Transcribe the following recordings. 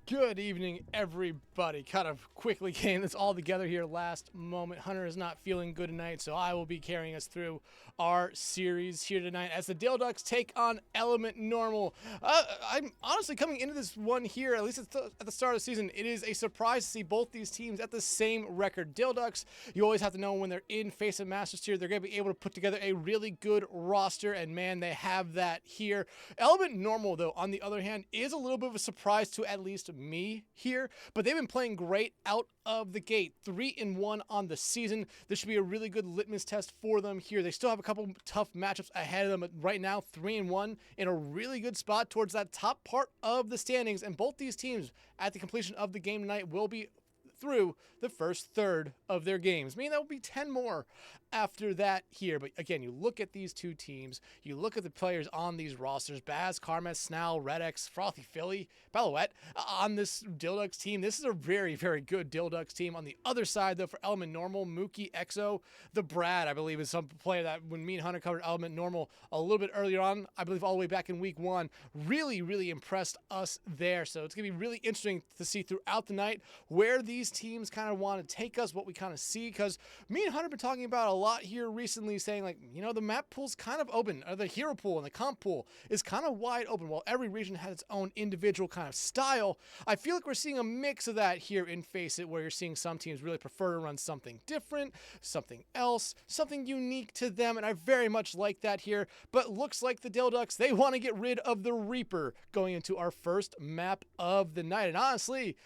Good evening, everybody. Kind of quickly getting this all together here last moment. Hunter is not feeling good tonight, so I will be carrying us through our series here tonight as the Dhillducks take on Element Normal. I'm honestly coming into this one here, at least at the start of the season, it is a surprise to see both these teams at the same record. Dhillducks, you always have to know when they're in FaceIt Masters tier, they're going to be able to put together a really good roster, and man, they have that here. Element Normal, though, on the other hand, is a little bit of a surprise to at least me here, but they've been playing great out of the gate. 3-1 on the season. This should be a really good litmus test for them here. They still have a couple tough matchups ahead of them, but right now 3-1 in a really good spot towards that top part of the standings, and both these teams at the completion of the game tonight will be through the first third of their games, meaning that will be 10 more after that here. But again, you look at these two teams, you look at the players on these rosters, Baz, Carmes, Snell, Redex, Frothy Philly, Balouette on this Dhillducks team. This is a very, very good Dhillducks team. On the other side, though, for Element Normal, Mookie, Exo, the Brad, I believe, is some player that when me and Hunter covered Element Normal a little bit earlier on, I believe all the way back in week 1, really, really impressed us there. So it's going to be really interesting to see throughout the night where these teams kind of want to take us, what we kind of see, because me and Hunter have been talking about a lot here recently, saying like, you know, the map pool's kind of open, or the hero pool and the comp pool is kind of wide open. While every region has its own individual kind of style, I feel like we're seeing a mix of that here in FaceIt, where you're seeing some teams really prefer to run something different, something else, something unique to them, and I very much like that here. But looks like the Dhillducks, they want to get rid of the Reaper going into our first map of the night. And honestly,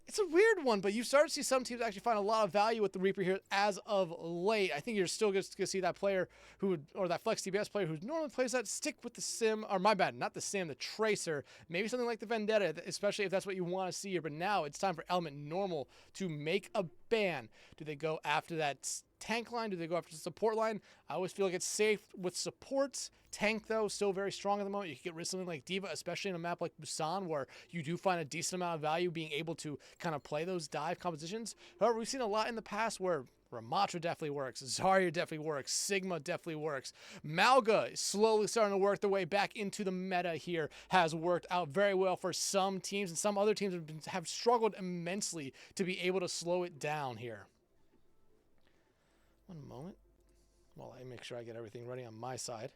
it's a weird one, but you start to see some teams actually find a lot of value with the Reaper here as of late. I think you're still going to see that player who would, or that Flex TBS player who normally plays that, stick with the Sim, or my bad, not the Sim, the Tracer, maybe something like the Vendetta, especially if that's what you want to see here. But now it's time for Element Normal to make a ban. Do they go after that tank line? Do they go after the support line? I always feel like it's safe with supports. Tank, though, still very strong at the moment. You can get rid of something like Diva, especially in a map like Busan, where you do find a decent amount of value being able to kind of play those dive compositions. However, we've seen a lot in the past where Ramatra definitely works, Zarya definitely works, Sigma definitely works. Malga is slowly starting to work their way back into the meta here, has worked out very well for some teams, and some other teams have struggled immensely to be able to slow it down here. One moment while I make sure I get everything ready on my side.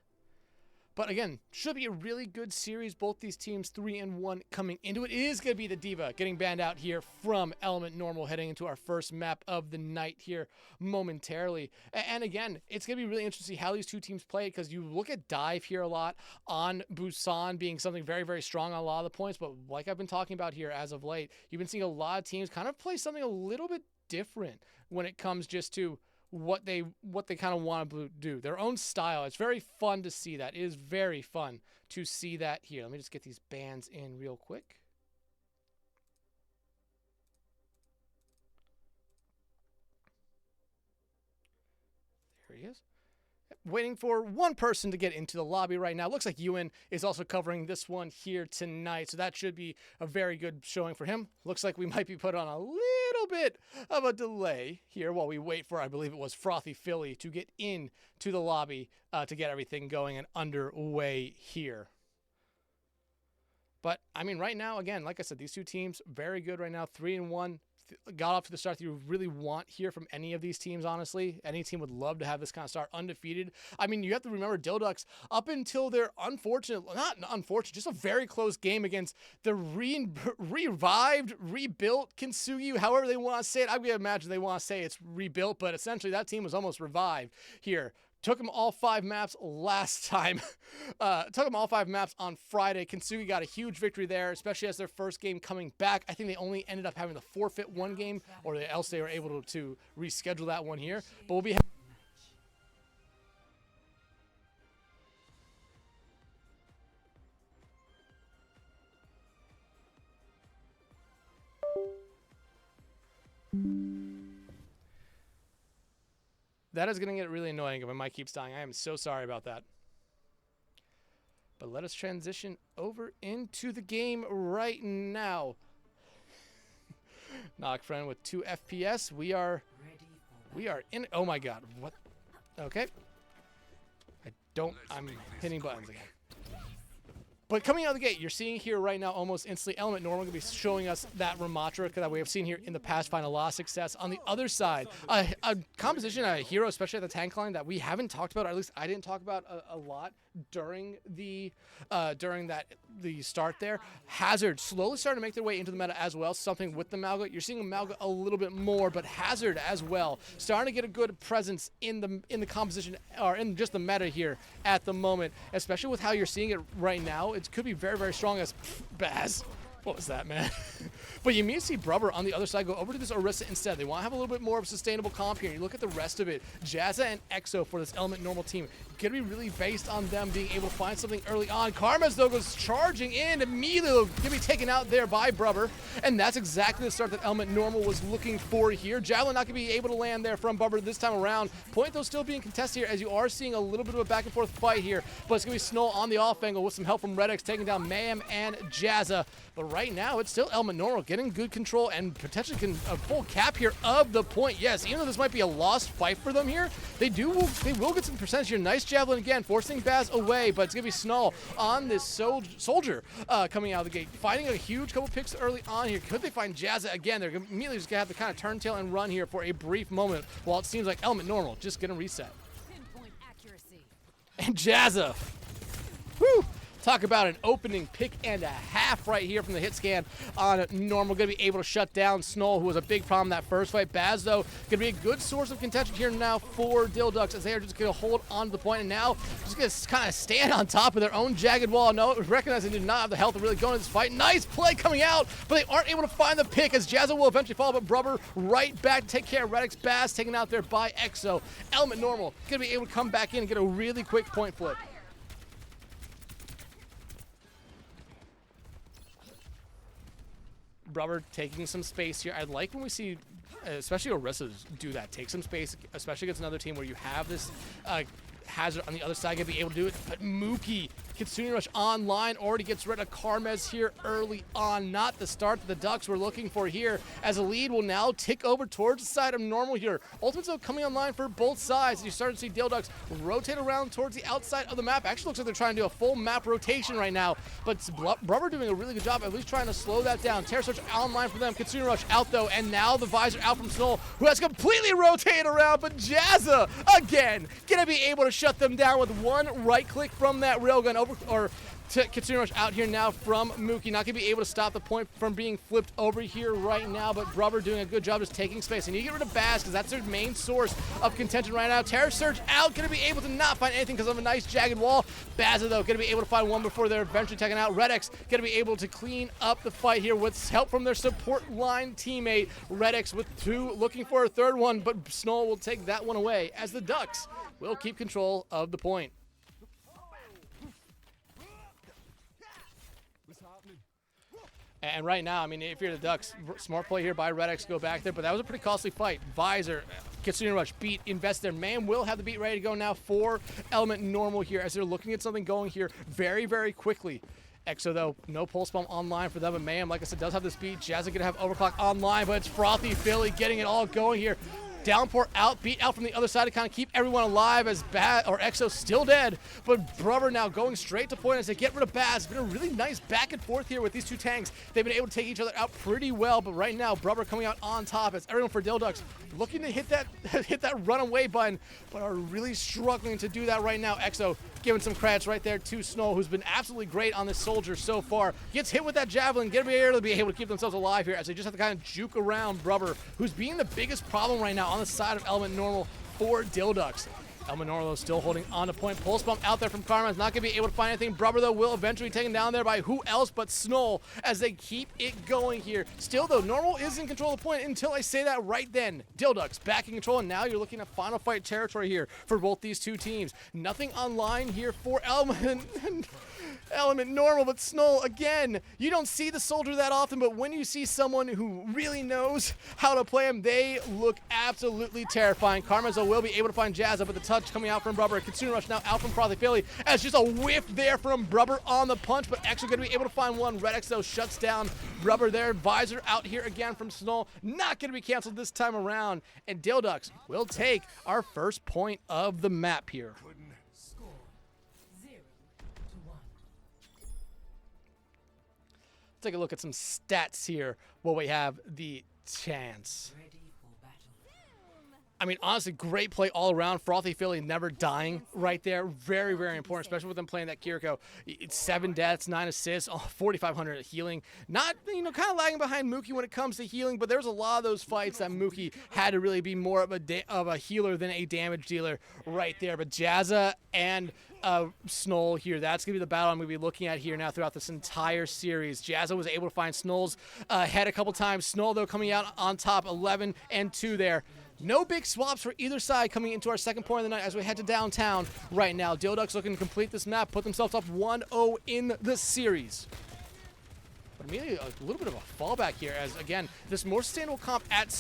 But again, should be a really good series. Both these teams 3-1 coming into it. It is going to be the Diva getting banned out here from Element Normal, heading into our first map of the night here momentarily. And again, it's going to be really interesting to see how these two teams play, because you look at dive here a lot on Busan being something very, very strong on a lot of the points. But like I've been talking about here as of late, you've been seeing a lot of teams kind of play something a little bit different when it comes just to what they kind of want to do, their own style. It's very fun to see that. It is very fun to see that here. Let me just get these bans in real quick. There he is. Waiting for one person to get into the lobby right now. Looks like Ewan is also covering this one here tonight, so that should be a very good showing for him. Looks like we might be put on a little bit of a delay here while we wait for, I believe it was Frothy Philly, to get into the lobby to get everything going and underway here. But, I mean, right now, again, like I said, these two teams, very good right now, 3-1. Got off to the start that you really want here from any of these teams, honestly. Any team would love to have this kind of start undefeated. I mean, you have to remember Dhillducks, up until their just a very close game against the revived, rebuilt Kintsugi, however they want to say it. I would imagine they want to say it's rebuilt, but essentially that team was almost revived here. Took them all 5 maps last time. Took them all 5 maps on Friday. Kintsugi got a huge victory there, especially as their first game coming back. I think they only ended up having to forfeit one game, or else they were able to reschedule that one here. But we'll be that is going to get really annoying if my mic keeps dying. I am so sorry about that. But let us transition over into the game right now. Knock friend with 2 FPS. We are in. Oh my god. What? Okay. I'm hitting buttons again. But coming out of the gate, you're seeing here right now almost instantly Element Normal going to be showing us that Ramatra that we have seen here in the past, find a lot of success. On the other side, a composition, a hero, especially at the tank line, that we haven't talked about, or at least I didn't talk about a lot during the start there. Hazard slowly starting to make their way into the meta as well. Something with the Malga. You're seeing Malga a little bit more, but Hazard as well starting to get a good presence in the composition, or in just the meta here at the moment, especially with how you're seeing it right now. It could be very, very strong as Baz. What was that, man? But you immediately see Brubber on the other side go over to this Orisa instead. They want to have a little bit more of a sustainable comp here. You look at the rest of it. Jazza and Exo for this Element Normal team. Going to be really based on them being able to find something early on. Karmas, though, goes charging in. Immediately going to be taken out there by Brubber. And that's exactly the start that Element Normal was looking for here. Javelin not going to be able to land there from Brubber this time around. Point, though, still being contested here, as you are seeing a little bit of a back-and-forth fight here. But it's going to be Snow on the off angle with some help from Redix, taking down Mayhem and Jazza. But right now, it's still Element Normal getting good control and potentially a full cap here of the point. Yes, even though this might be a lost fight for them here, they will get some percentage here. Nice Javelin again, forcing Baz away, but it's going to be Snow on this soldier coming out of the gate, finding a huge couple picks early on here. Could they find Jazza again? They're immediately just going to have to kind of turn tail and run here for a brief moment, while it seems like Element Normal just going to reset. Pinpoint accuracy. And Jazza, whew! Talk about an opening pick and a half right here from the hit scan on Normal. Going to be able to shut down Snow, who was a big problem that first fight. Baz, though, going to be a good source of contention here now for Dhillducks, as they are just going to hold on to the point and now just going to kind of stand on top of their own jagged wall. No, recognizing they do not have the health to really go into this fight. Nice play coming out, but they aren't able to find the pick, as Jazza will eventually fall, but Brubber right back to take care of Redix. Baz taken out there by Exo. Element Normal going to be able to come back in and get a really quick point flip. Brubber taking some space here. I like when we see, especially Orisas, do that. Take some space, especially against another team where you have this Hazard on the other side, going to be able to do it. But Mookie, Kitsune Rush online, already gets rid of Karmez here early on. Not the start that the Ducks were looking for here, as a lead will now tick over towards the side of Normal here. Ultimate's though coming online for both sides. You start to see Dhillducks rotate around towards the outside of the map. Actually looks like they're trying to do a full map rotation right now, but Brubber doing a really good job at least trying to slow that down. Terror Search online for them. Kitsune Rush out though, and now the visor out from Snow, who has completely rotated around, but Jazza again gonna be able to shut them down with one right click from that railgun over, or Kitsune Rush out here now from Mookie. Not going to be able to stop the point from being flipped over here right now, but Brubber doing a good job just taking space. And you get rid of Baz, because that's their main source of contention right now. Terror Surge out, going to be able to not find anything because of a nice jagged wall. Baz, though, going to be able to find one before they're eventually taken out. Redix going to be able to clean up the fight here with help from their support line teammate. Redix with two, looking for a third one, but Snow will take that one away, as the Ducks will keep control of the point. And right now, I mean, if you're the Ducks, smart play here by Redix, go back there, but that was a pretty costly fight. Visor, Kitsune Rush, beat, invest there. Man will have the beat ready to go now for Element Normal here, as they're looking at something going here very, very quickly. Exo, though, no pulse bomb online for them, and Mayhem, like I said, does have the speed. Jazz is going to have overclock online, but it's Frothy Philly getting it all going here. Downpour out, beat out from the other side to kind of keep everyone alive, as Exo still dead, but Brubber now going straight to point as they get rid of Baz. It's been a really nice back and forth here with these two tanks. They've been able to take each other out pretty well, but right now Brubber coming out on top as everyone for Dhillducks looking to hit that runaway button, but are really struggling to do that right now. Exo giving some credits right there to Snow, who's been absolutely great on this soldier so far. Gets hit with that javelin, gonna be able to keep themselves alive here, as they just have to kind of juke around Brubber, who's being the biggest problem right now on the side of Element Normal for Dhillducks. Element Normal still holding on to point. Pulse bomb out there from Karma is not going to be able to find anything. Brubber, though, will eventually be taken down there by who else but Snow, as they keep it going here. Still, though, Normal is in control of the point until I say that right then. Dhillducks back in control, and now you're looking at final fight territory here for both these two teams. Nothing online here for Element Normal, but Snow, again, you don't see the soldier that often, but when you see someone who really knows how to play him, they look absolutely terrifying. Karmazo will be able to find Jazza, but the touch coming out from Brubber. Kitsune Rush now out from Frothy Philly, as just a whiff there from Brubber on the punch, but actually going to be able to find one. Redix, though, shuts down Brubber there. Visor out here again from Snow, not going to be canceled this time around, and Dhillducks will take our first point of the map here. take a look at some stats here while we have the chance. I mean, honestly, great play all around. Frothy Philly never dying right there. Very, very important, especially with them playing that Kiriko. It's 7 deaths, 9 assists, 4,500 healing. Not, kind of lagging behind Mookie when it comes to healing, but there's a lot of those fights that Mookie had to really be more of a healer than a damage dealer right there. But Jazza and Snoll here, that's going to be the battle I'm going to be looking at here now throughout this entire series. Jazza was able to find Snoll's head a couple times. Snoll, though, coming out on top, 11 and 2 there. No big swaps for either side coming into our second point of the night as we head to downtown right now. Dhillducks looking to complete this map, put themselves up 1-0 in the series. But immediately a little bit of a fallback here as, again, this more sustainable comp at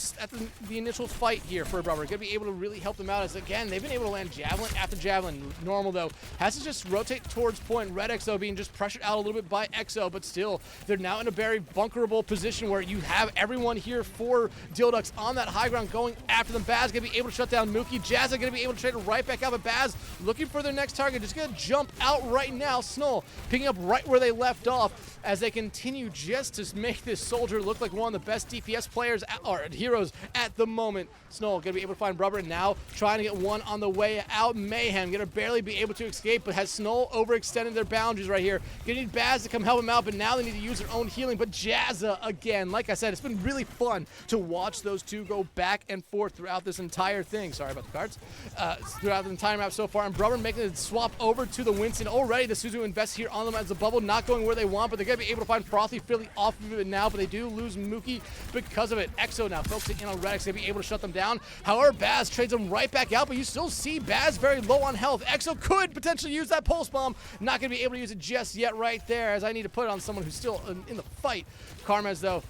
the initial fight here for Brother. Going to be able to really help them out as, again, they've been able to land javelin after javelin. Normal, though, has to just rotate towards point. Red XO being just pressured out a little bit by XO, but still, they're now in a very bunkerable position where you have everyone here for Dhillducks on that high ground going after them. Baz going to be able to shut down Mookie. Jazza going to be able to trade it right back out, but Baz looking for their next target. Just going to jump out right now. Snoll picking up right where they left off as they continue just to make this soldier look like one of the best DPS players or heroes at the moment. Snoll gonna be able to find Rubber and now trying to get one on the way out. Mayhem gonna barely be able to escape, but has Snoll overextended their boundaries right here. Gonna need Baz to come help him out, but now they need to use their own healing. But Jazza again, like I said, it's been really fun to watch those two go back and forth throughout this entire thing. Sorry about the cards. Throughout the entire map so far, and Brubber making the swap over to the Winston already. The Suzu invests here on them as the bubble, not going where they want, but they're gonna be able to find Frothy Philly off of it now, but they do lose Mookie because of it. XO now focusing in on Redix, gonna be able to shut them down. However, Baz trades them right back out, but you still see Baz very low on health. XO could potentially use that pulse bomb, not gonna be able to use it just yet right there, as I need to put it on someone who's still in the fight. Karmaz, though,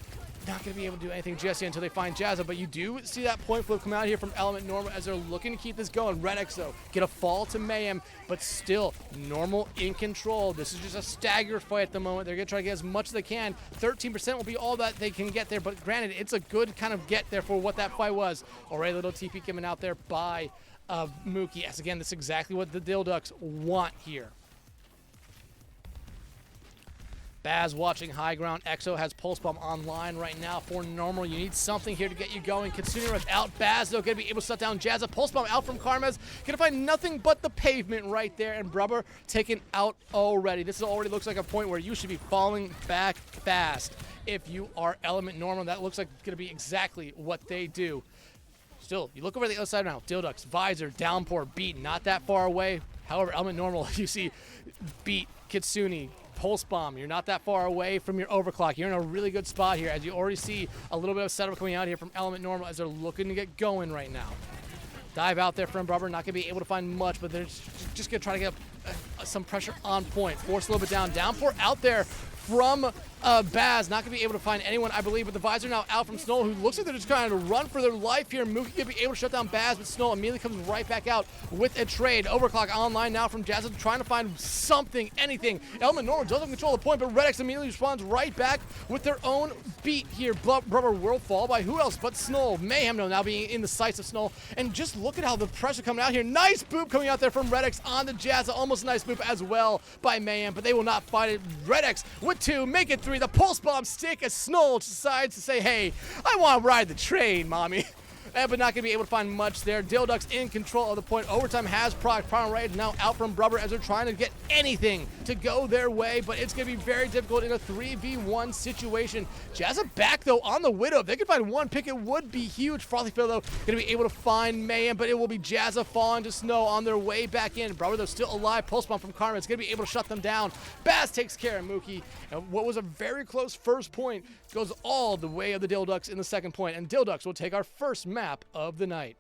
not going to be able to do anything just yet until they find Jazza, but you do see that point flip come out here from Element Normal as they're looking to keep this going. Red XO get a fall to Mayhem, but still Normal in control. This is just a stagger fight at the moment. They're going to try to get as much as they can. 13% will be all that they can get there, but granted, it's a good kind of get there for what that fight was. Already a little TP coming out there by Mookie. Yes, again, that's exactly what the Dhillducks want here. Baz watching high ground. XO has Pulse Bomb online right now for Normal. You need something here to get you going. Consuming Rush out. Baz, though, going to be able to shut down Jazza. Pulse Bomb out from Karmaz. Going to find nothing but the pavement right there. And Brubber taken out already. This already looks like a point where you should be falling back fast. If you are Element Normal, that looks like going to be exactly what they do. Still, you look over the other side now. Dhillducks, Visor, Downpour, Beat, not that far away. However, Element Normal, you see Beat, Kitsune, Pulse Bomb. You're not that far away from your overclock. You're in a really good spot here as you already see a little bit of setup coming out here from Element Normal as they're looking to get going right now. Dive out there from Brubber, not going to be able to find much, but they're just going to try to get some pressure on point. Force a little bit down. Downpour out there from Baz, not going to be able to find anyone, I believe, but the Visor now out from Snoll, who looks like they're just trying to run for their life here. Mookie going to be able to shut down Baz, but Snoll immediately comes right back out with a trade. Overclock online now from Jazza, trying to find something, anything. Element Normal doesn't control the point, but Redx immediately responds right back with their own beat here. Brubber will fall by who else but Snoll. Mayhem now being in the sights of Snoll, and just look at how the pressure coming out here. Nice boop coming out there from Redx on the Jazza. Almost a nice boop as well by Mayhem, but they will not fight it. Redx with 2, make it 3. The Pulse Bomb stick as Snoll decides to say, hey, I want to ride the train, mommy. But not going to be able to find much there. Dhillducks in control of the point. Overtime has proc. Prime Rage now out from Brubber as they're trying to get anything to go their way, but it's going to be very difficult in a 3v1 situation. Jazza back, though, on the Widow. If they could find one pick, it would be huge. Frothy Phil, though, going to be able to find Mayhem, but it will be Jazza falling to Snow on their way back in. Brubber, though, still alive. Pulse Bomb from Karma. It's going to be able to shut them down. Baz takes care of Mookie. And what was a very close first point goes all the way of the Dhillducks in the second point, and Dhillducks will take our first map of the night.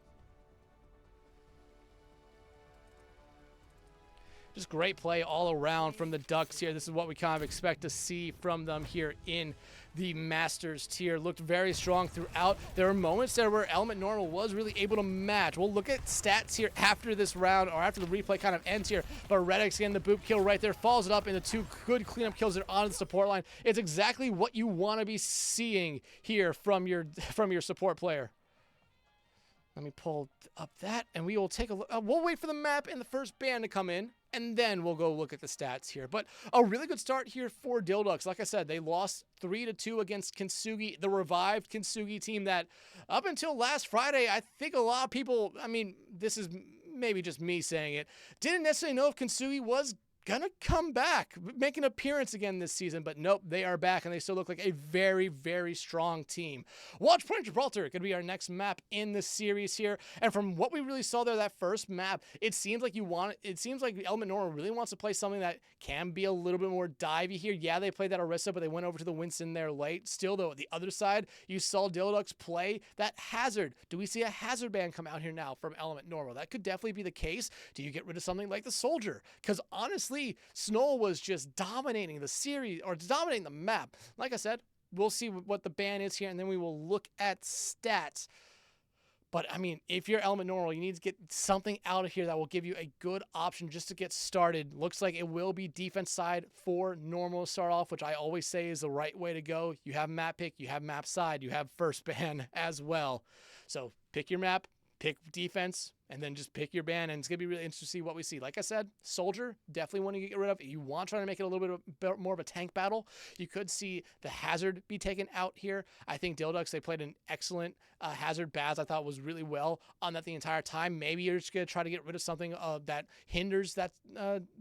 Just great play all around from the Ducks here. This is what we kind of expect to see from them here in the Masters tier. Looked very strong throughout. There were moments there where Element Normal was really able to match. We'll look at stats here after this round, or after the replay kind of ends here. But Redx getting the boop kill right there, follows it up into 2 good cleanup kills that are on the support line. It's exactly what you want to be seeing here from your support player. Let me pull up that, and we will take a look. We'll wait for the map and the first band to come in. and then we'll go look at the stats here. But a really good start here for Dhillducks. Like I said, they lost 3-2 against Kintsugi, the revived Kintsugi team that up until last Friday, I think a lot of people, I mean, this is maybe just me saying it, didn't necessarily know if Kintsugi was gonna come back, make an appearance again this season, but nope, they are back and they still look like a very, very strong team. Watch Point Gibraltar could be our next map in the series here, and from what we really saw there, that first map, it seems like Element Normal really wants to play something that can be a little bit more divey here. Yeah, they played that Orisa, but they went over to the Winston there late. Still though, the other side, you saw Dhillducks play that Hazard. Do we see a Hazard ban come out here now from Element Normal? That could definitely be the case. Do you get rid of something like the Soldier? Because honestly, Snow was just dominating the series, or dominating the map. Like I said, we'll see what the ban is here, and then we will look at stats. But, I mean, if you're Element Normal, you need to get something out of here that will give you a good option just to get started. Looks like it will be defense side for Normal to start off, which I always say is the right way to go. You have map pick, you have map side, you have first ban as well. So pick your map, pick defense, and then just pick your ban, and it's going to be really interesting to see what we see. Like I said, Soldier, definitely want to get rid of. You want trying to make it a little bit more of a tank battle. You could see the Hazard be taken out here. I think Dhillducks, they played an excellent Hazard. Baz, I thought, was really well on that the entire time. Maybe you're just going to try to get rid of something that hinders that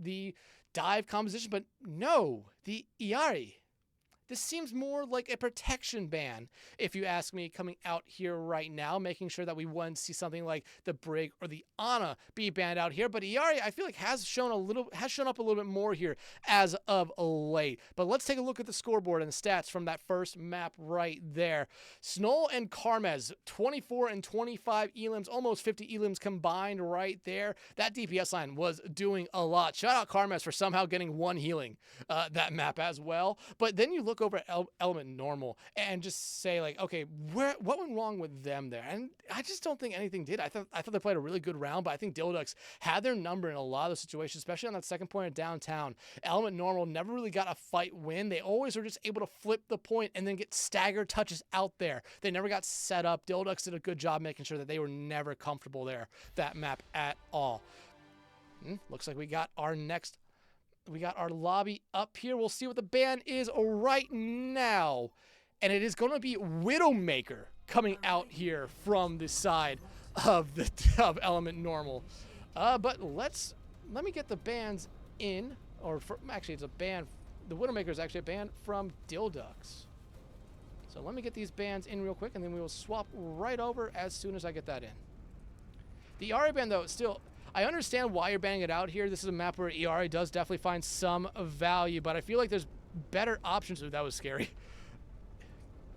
the dive composition, but no, the Iari. This seems more like a protection ban, if you ask me, coming out here right now, making sure that we wouldn't see something like the Brig or the Ana be banned out here. But Iari, I feel like has shown up a little bit more here as of late. But let's take a look at the scoreboard and the stats from that first map right there. Snow and Carmez, 24 and 25 elims, almost 50 elims combined right there. That DPS line was doing a lot. Shout out Carmez for somehow getting one healing that map as well. But then you look over at Element Normal and just say, like, okay, what went wrong with them there? And I just don't think anything did. I thought they played a really good round, but I think Dhillducks had their number in a lot of those situations, especially on that second point of downtown. Element Normal never really got a fight win. They always were just able to flip the point and then get staggered touches out there. They never got set up. Dhillducks did a good job making sure that they were never comfortable there, that map at all. Looks like we got our lobby up here. We'll see what the ban is right now. And it is going to be Widowmaker coming out here from the side of Element Normal. But let me get the bans in. Actually, it's a ban. The Widowmaker is actually a ban from Dhillducks. So let me get these bans in real quick, and then we will swap right over as soon as I get that in. The Ari ban, though, still... I understand why you're banning it out here. This is a map where ERA does definitely find some value, but I feel like there's better options. Ooh, that was scary.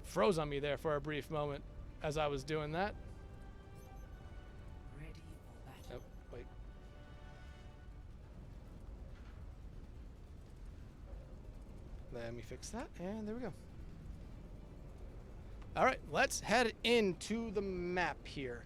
Froze on me there for a brief moment as I was doing that. Oh, wait. Let me fix that, and there we go. All right, let's head into the map here.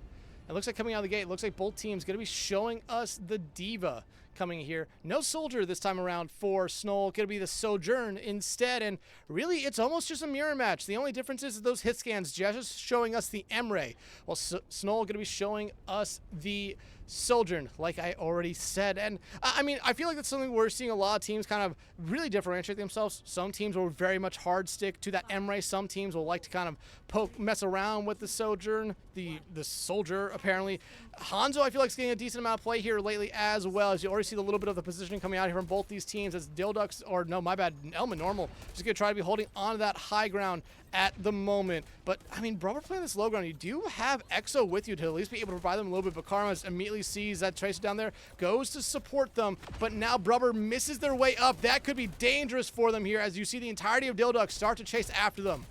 It looks like coming out of the gate, it looks like both teams going to be showing us the Diva coming here. No Soldier this time around for Snow. Going to be the Sojourn instead. And really, it's almost just a mirror match. The only difference is those hit scans just showing us the Emre. Well, Snow going to be showing us the Sojourn, like I already said. And I mean, I feel like that's something we're seeing a lot of teams kind of really differentiate themselves. Some teams will very much hard stick to that Emre. Some teams will like to kind of mess around with the Sojourn, the Soldier, apparently. Hanzo, I feel like, is getting a decent amount of play here lately as well, as you already see the little bit of the positioning coming out here from both these teams, as Dhillducks, or no, my bad, Element Normal, just going to try to be holding on to that high ground at the moment. But, I mean, Brother playing this low ground, you do have Exo with you to at least be able to provide them a little bit, but Karma immediately sees that Tracer down there, goes to support them, but now Brother misses their way up. That could be dangerous for them here, as you see the entirety of Dhillducks start to chase after them.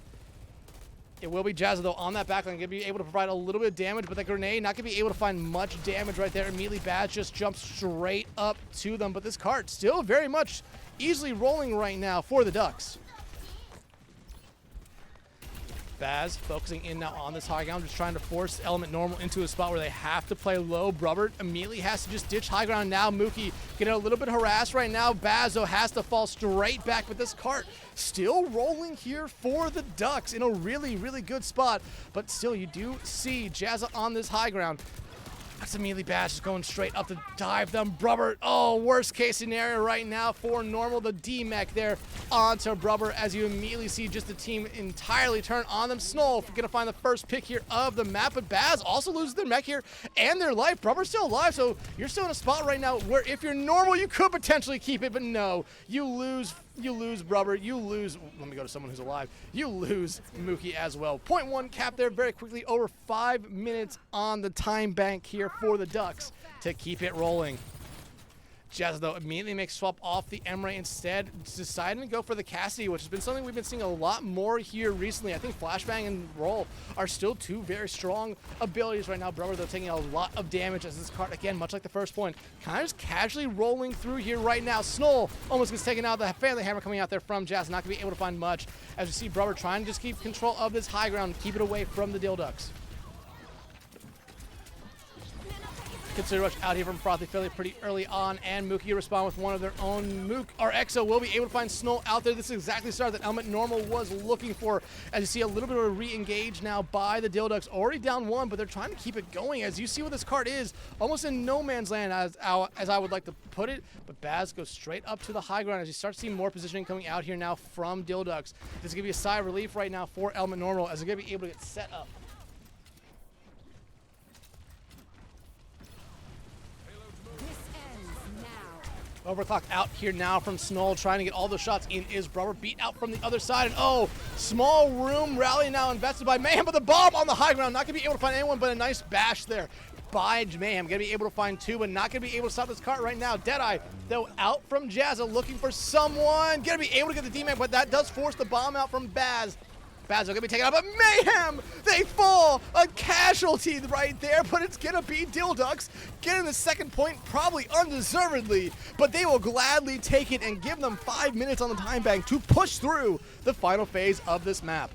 It will be Jazza, though, on that backline. Going to be able to provide a little bit of damage, but the grenade not going to be able to find much damage right there. Immediately, Baz just jumps straight up to them, but this cart still very much easily rolling right now for the Ducks. Baz focusing in now on this high ground, just trying to force Element Normal into a spot where they have to play low. Brubert immediately has to just ditch high ground now. Mookie getting a little bit harassed right now. Baz, though, has to fall straight back, but this cart still rolling here for the Ducks in a really, really good spot. But still, you do see Jazza on this high ground. That's immediately Bash is going straight up to dive them. Brubber, oh, worst case scenario right now for Normal. The D-Mech there onto Brubber as you immediately see just the team entirely turn on them. Snow gonna find the first pick here of the map, but Baz also loses their mech here and their life. Brubber's still alive, so you're still in a spot right now where if you're Normal, you could potentially keep it, but no, you lose Brubber, you lose, let me go to someone who's alive, you lose Mookie as well. 0.1 cap there very quickly, over 5 minutes on the time bank here for the Ducks to keep it rolling. Jazz, though, immediately makes swap off the Emre instead, deciding to go for the Cassidy, which has been something we've been seeing a lot more here recently. I think Flashbang and Roll are still two very strong abilities right now. Brubber, though, taking a lot of damage as this card, again, much like the first point, kind of just casually rolling through here right now. Snow almost gets taken out. The Family Hammer coming out there from Jazz, not going to be able to find much. As you see Brubber trying to just keep control of this high ground, keep it away from the Dhillducks. Consider rush out here from Frothy Philly pretty early on, and Mookie respond with one of their own. Mook or Exo will be able to find Snow out there. This is exactly the start that Element Normal was looking for. As you see a little bit of a re-engage now by the Dhillducks, already down one, but they're trying to keep it going. As you see what this card is, almost in no man's land as I would like to put it, but Baz goes straight up to the high ground as you start seeing more positioning coming out here now from Dhillducks. This is going to be a sigh of relief right now for Element Normal as they're going to be able to get set up. Overclock out here now from Snow, trying to get all those shots in is Brubber, beat out from the other side, and oh, small room rally now invested by Mayhem, but the bomb on the high ground, not going to be able to find anyone, but a nice bash there by Mayhem, going to be able to find two, but not going to be able to stop this cart right now. Deadeye, though, out from Jazza, looking for someone, going to be able to get the D-Mac, but that does force the bomb out from Baz. Baz are going to be taken out, but Mayhem, they fall, a casualty right there, but it's going to be Dhillducks getting the second point, probably undeservedly, but they will gladly take it and give them 5 minutes on the time bank to push through the final phase of this map.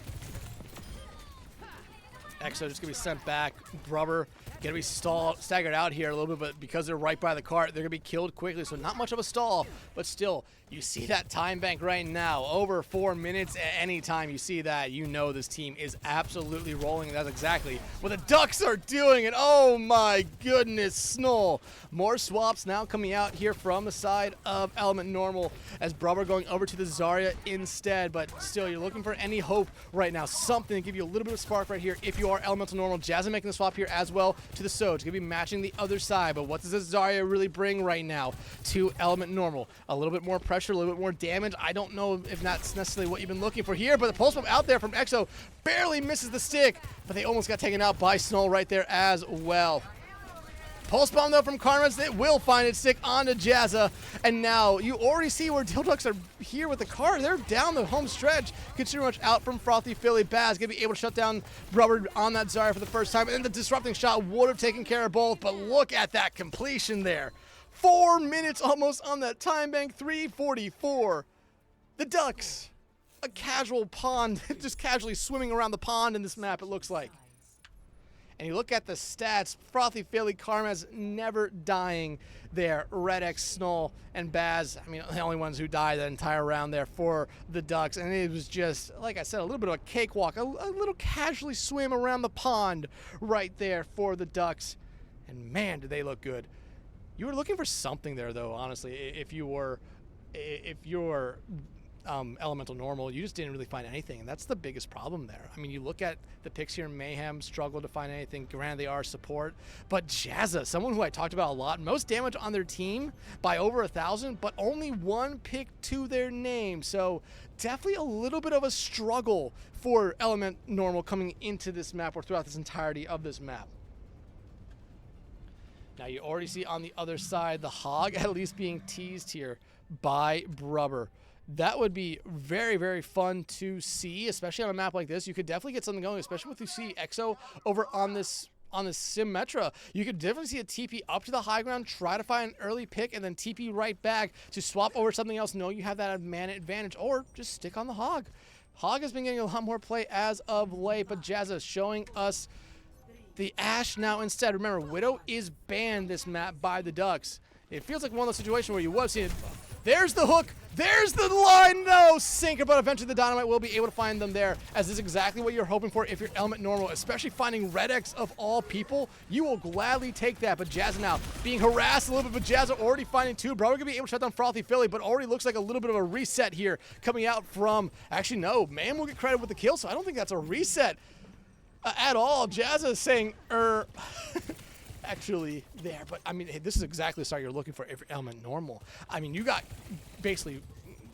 Exo just going to be sent back. Brubber going to be staggered out here a little bit, but because they're right by the cart, they're going to be killed quickly, so not much of a stall, but still, you see that time bank right now, over 4 minutes. Anytime you see that, you know this team is absolutely rolling. That's exactly what the Ducks are doing, and oh my goodness, Snow. More swaps now coming out here from the side of Element Normal as Brubber going over to the Zarya instead, but still, you're looking for any hope right now, something to give you a little bit of spark right here if you are Elemental Normal. Jazz making the swap here as well to the Soj. Going to be matching the other side, but what does this Zarya really bring right now to Element Normal? A little bit more pressure, a little bit more damage. I don't know if that's necessarily what you've been looking for here, but the pulse bomb out there from Exo barely misses the stick, but they almost got taken out by Snow right there as well. Pulse bomb though from Karmas, it will find its stick onto Jazza, and now you already see where Dhillducks are here with the car. They're down the home stretch. Consider much out from Frothy Philly. Baz gonna be able to shut down Brubber on that Zarya for the first time, and then the disrupting shot would have taken care of both, but look at that completion there. 4 minutes almost on that time bank, 3:44. The Ducks, a casual pond, just casually swimming around the pond in this map, it looks like. And you look at the stats, Frothy Philly, Karmas never dying there. Red X, Snow, and Baz, I mean, the only ones who died that entire round there for the Ducks. And it was just, like I said, a little bit of a cakewalk, a little casually swim around the pond right there for the Ducks. And man, did they look good. You were looking for something there, though, honestly, if you're Elemental Normal, you just didn't really find anything, and that's the biggest problem there. I mean, you look at the picks here, Mayhem struggled to find anything. Granted, they are support, but Jazza, someone who I talked about a lot, most damage on their team by over 1,000, but only one pick to their name, so definitely a little bit of a struggle for Element Normal coming into this map or throughout this entirety of this map. Now you already see on the other side the Hog at least being teased here by Brubber. That would be very, very fun to see, especially on a map like this. You could definitely get something going, especially with you see Exo over on this Symmetra. You could definitely see a TP up to the high ground, try to find an early pick, and then TP right back to swap over something else. Know you have that mana advantage, or just stick on the Hog. Hog has been getting a lot more play as of late, but Jazza showing us the Ashe now instead. Remember, Widow is banned this map by the Ducks. It feels like one of those situations where you would have seen it There's the hook. There's the line. No sinker, but eventually the dynamite will be able to find them there, as this is exactly what you're hoping for if you're Element Normal, especially finding Red X of all people. You will gladly take that, but Jazza now being harassed a little bit, but Jazza already finding two. Brother gonna be able to shut down Frothy Philly, but already looks like a little bit of a reset here coming out from, actually no, man will get credit with the kill, so I don't think that's a reset at all. Jazza is saying, actually there, but I mean, hey, this is exactly the start you're looking for if you're Element Normal. I mean, you got basically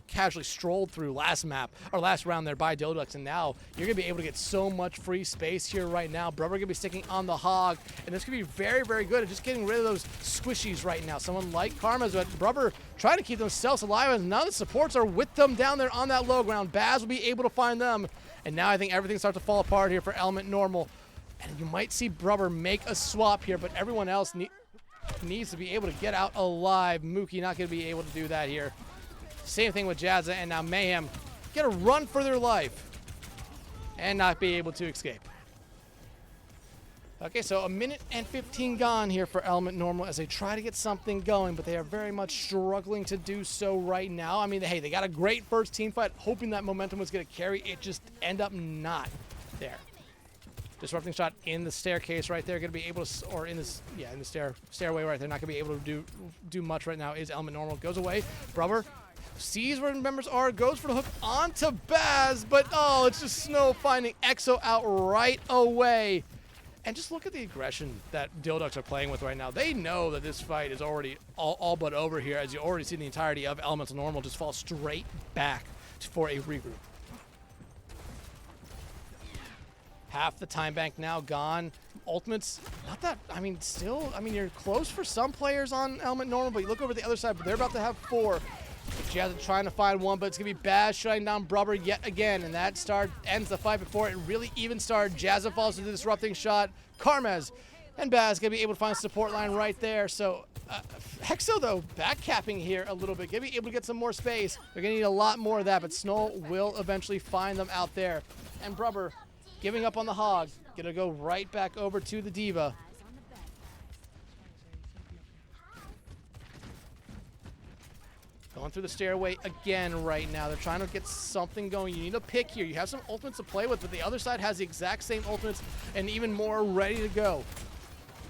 casually strolled through last map or last round there by Dhillducks, and now you're gonna be able to get so much free space here right now. Brother gonna be sticking on the hog, and this could be very, very good at just getting rid of those squishies right now. Someone like Karma's, but Brother trying to keep themselves alive, and now the supports are with them down there on that low ground. Baz will be able to find them, and now I think everything starts to fall apart here for Element Normal. And you might see Brubber make a swap here, but everyone else needs to be able to get out alive. Mookie not going to be able to do that here. Same thing with Jazza, and now Mayhem get a run for their life and not be able to escape. Okay, so 1:15 gone here for Element Normal as they try to get something going, but they are very much struggling to do so right now. I mean, hey, they got a great first team fight, hoping that momentum was going to carry. It just end up not there. Disrupting shot in the staircase right there, going to be able to, or in this, yeah, in the stairway right there, not going to be able to do much right now. Is Element Normal, goes away. Brubber sees where the members are, goes for the hook onto Baz, but oh, it's just Snow finding Exo out right away. And just look at the aggression that Dhillducks are playing with right now. They know that this fight is already all but over here, as you already see the entirety of Elemental Normal just fall straight back for a regroup. Half the time bank now gone. Ultimates, not that, I mean, still, I mean, you're close for some players on Element Normal, but you look over the other side, but they're about to have 4. Jazza trying to find one, but it's going to be Baz shutting down Brubber yet again, and that ends the fight before it really even started. Jazza falls to the disrupting shot. Karmaz and Baz going to be able to find a support line right there. So Hexo, though, back capping here a little bit. Going to be able to get some more space. They're going to need a lot more of that, but Snow will eventually find them out there. And Brubber giving up on the hog, gonna go right back over to the Diva. Going through the stairway again right now. They're trying to get something going. You need a pick here. You have some ultimates to play with, but the other side has the exact same ultimates and even more ready to go.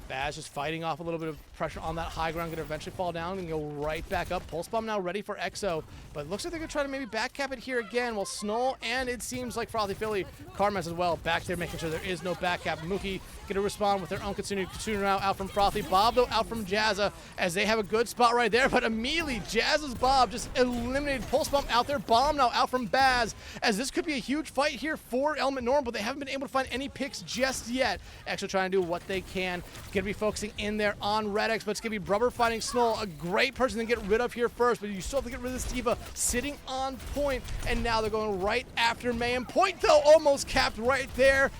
Baz just fighting off a little bit of pressure on that high ground, gonna eventually fall down and go right back up. Pulse Bomb now ready for Exo, but it looks like they're gonna try to maybe back cap it here again. While Snow and it seems like Frothy Philly, Karmaz as well, back there making sure there is no back cap. Mookie gonna respond with their own Kitsune now out from Frothy. Bob though out from Jazza as they have a good spot right there, but immediately Jazza's Bob just eliminated. Pulse Bomb out there, Bomb now out from Baz, as this could be a huge fight here for Element Normal, but they haven't been able to find any picks just yet. Exo trying to do what they can. Gonna be focusing in there on Red X, but it's gonna be Brubber fighting Snow, a great person to get rid of here first, but you still have to get rid of this Diva sitting on point, and now they're going right after Mayhem. Point though, almost capped right there.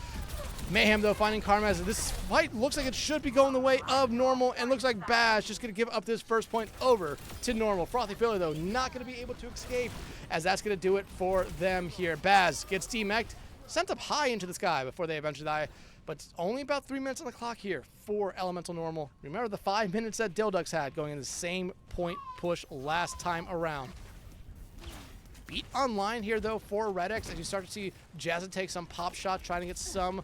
Mayhem though finding Karmaz. This fight looks like it should be going the way of Normal, and looks like Baz just gonna give up this first point over to Normal. Frothy Philly though not gonna be able to escape, as that's gonna do it for them here. Baz gets demeched, sent up high into the sky before they eventually die. But it's only about 3 minutes on the clock here for Elemental Normal. Remember the 5 minutes that Dhillducks had going in the same point push last time around. Beat online here though for Red X as you start to see Jazza take some pop shot, trying to get some,